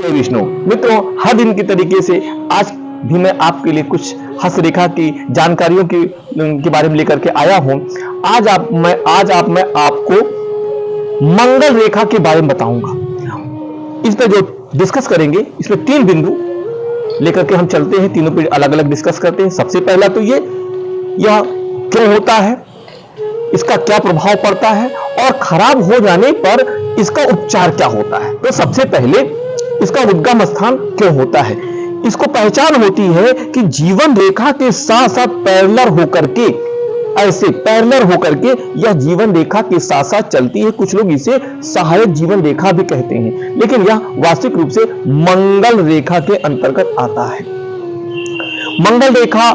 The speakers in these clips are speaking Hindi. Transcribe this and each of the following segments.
जय विष्णु। मित्रों, हर दिन की तरीके से आज भी मैं आपके लिए कुछ हस्तरेखा की जानकारियों के बारे में लेकर के आया हूं। आज मैं आपको मंगल रेखा के बारे में बताऊंगा। इस पे जो डिस्कस करेंगे, इसमें 3 बिंदु लेकर के हम चलते हैं, तीनों पे अलग अलग डिस्कस करते हैं। सबसे पहला तो यह क्यों होता है, इसका क्या प्रभाव पड़ता है और खराब हो जाने पर इसका उपचार क्या होता है। तो सबसे पहले इसका उद्गम स्थान क्यों होता है, इसको पहचान होती है कि जीवन रेखा के साथ साथ पैरेलल होकर के, ऐसे पैरेलल होकर के यह जीवन रेखा के साथ साथ चलती है। कुछ लोग इसे सहायक जीवन रेखा भी कहते हैं, लेकिन यह वास्तविक रूप से मंगल रेखा के अंतर्गत आता है। मंगल रेखा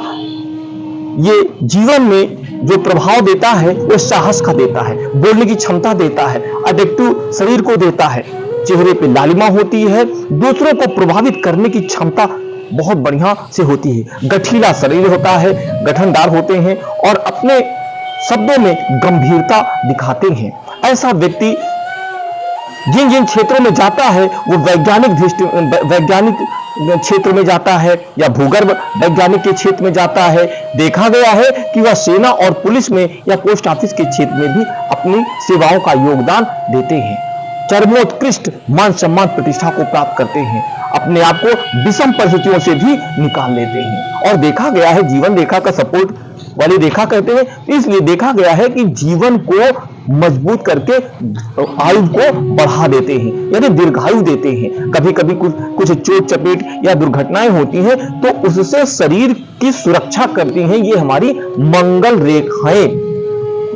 ये जीवन में जो प्रभाव देता है वो साहस का देता है, बोलने की क्षमता देता है, अट्रैक्टिव शरीर को देता है, चेहरे पे लालिमा होती है, दूसरों को प्रभावित करने की क्षमता बहुत बढ़िया से होती है, गठीला शरीर होता है, गठनदार होते हैं और अपने शब्दों में गंभीरता दिखाते हैं। ऐसा व्यक्ति जिन जिन क्षेत्रों में जाता है वो वैज्ञानिक क्षेत्र में जाता है या भूगर्भ वैज्ञानिक के क्षेत्र में जाता है, देखा गया है कि वह सेना और पुलिस में या पोस्ट ऑफिस के क्षेत्र में भी अपनी सेवाओं का योगदान देते हैं, चरमोत्कृष्ट मान सम्मान प्रतिष्ठा को प्राप्त करते हैं, अपने आप को विषम परिस्थितियों से भी निकाल लेते हैं। और देखा गया है, जीवन रेखा का सपोर्ट वाली रेखा कहते हैं, इसलिए देखा गया है कि जीवन को मजबूत करके आयु को बढ़ा देते हैं, यानी दीर्घायु देते हैं। कभी कभी कुछ चोट चपेट या दुर्घटनाएं होती हैं तो उससे शरीर की सुरक्षा करती हैं। ये हमारी मंगल रेखाएं,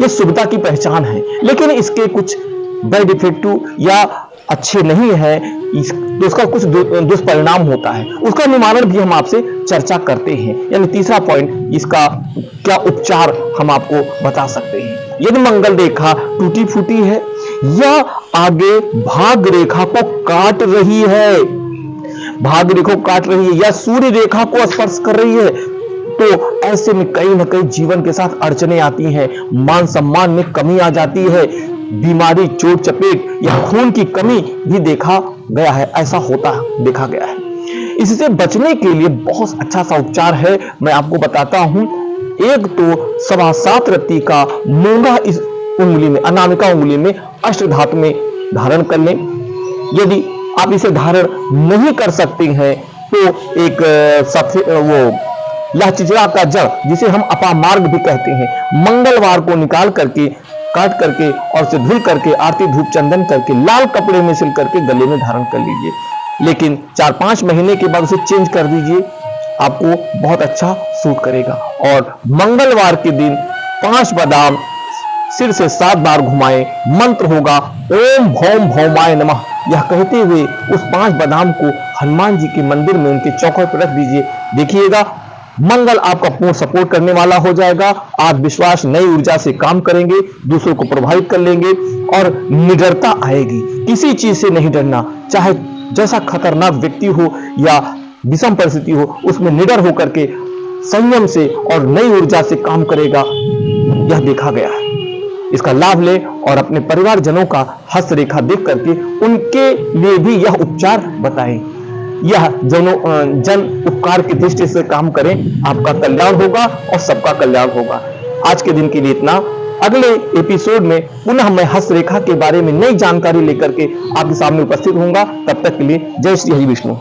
ये शुभता की पहचान है। लेकिन इसके कुछ बैड इफेक्टिव या अच्छे नहीं है, तो उसका कुछ दुष्परिणाम होता है, उसका निवारण भी हम आपसे चर्चा करते हैं। यानी तीसरा पॉइंट, इसका क्या उपचार हम आपको बता सकते हैं। यदि मंगल रेखा टूटी फूटी है या आगे भाग रेखा को काट रही है, भाग रेखा को काट रही है या सूर्य रेखा को स्पर्श कर रही है, तो ऐसे में कहीं ना कहीं जीवन के साथ अड़चने आती हैं, मान सम्मान में कमी आ जाती है, बीमारी, चोट चपेट या खून की कमी भी देखा गया है। ऐसा होता देखा गया है। इससे बचने के लिए बहुत अच्छा सा उपचार है, मैं आपको बताता हूं। एक तो 7.25 रत्ती का मूंगा इस उंगली में, अनामिका उंगली में अष्टधातु में धारण कर लें। यदि आप इसे धारण नहीं कर सकते हैं तो एक लहचिजड़ा का जड़, जिसे हम अपामार्ग भी कहते हैं, मंगलवार को निकाल करके, काट करके और उसे धुल करके, आरती धूप चंदन करके, लाल कपड़े में सिल करके गले में धारण कर लीजिए। लेकिन 4-5 महीने के बाद उसे चेंज कर दीजिए, आपको बहुत अच्छा सूट करेगा। और मंगलवार के दिन 5 बादाम सिर से 7 बार घुमाएं। मंत्र होगा ओम भौम भौमाय नमः। यह कहते हुए उस 5 बादाम को हनुमान जी के मंदिर में उनके चौखट पर रख दीजिए। देखिएगा, मंगल आपका पूर्ण सपोर्ट करने वाला हो जाएगा। आत्मविश्वास, नई ऊर्जा से काम करेंगे, दूसरों को प्रभावित कर लेंगे और निडरता आएगी। किसी चीज से नहीं डरना, चाहे जैसा खतरनाक व्यक्ति हो या विषम परिस्थिति हो, उसमें निडर होकर के संयम से और नई ऊर्जा से काम करेगा, यह देखा गया है। इसका लाभ ले और अपने परिवारजनों का हस्तरेखा देख करके उनके लिए भी यह उपचार बताएं। यह जन उपकार की दृष्टि से काम करें, आपका कल्याण होगा और सबका कल्याण होगा। आज के दिन के लिए इतना। अगले एपिसोड में पुनः मैं हस्तरेखा के बारे में नई जानकारी लेकर के आपके सामने उपस्थित होऊंगा। तब तक के लिए जय श्री हरि विष्णु।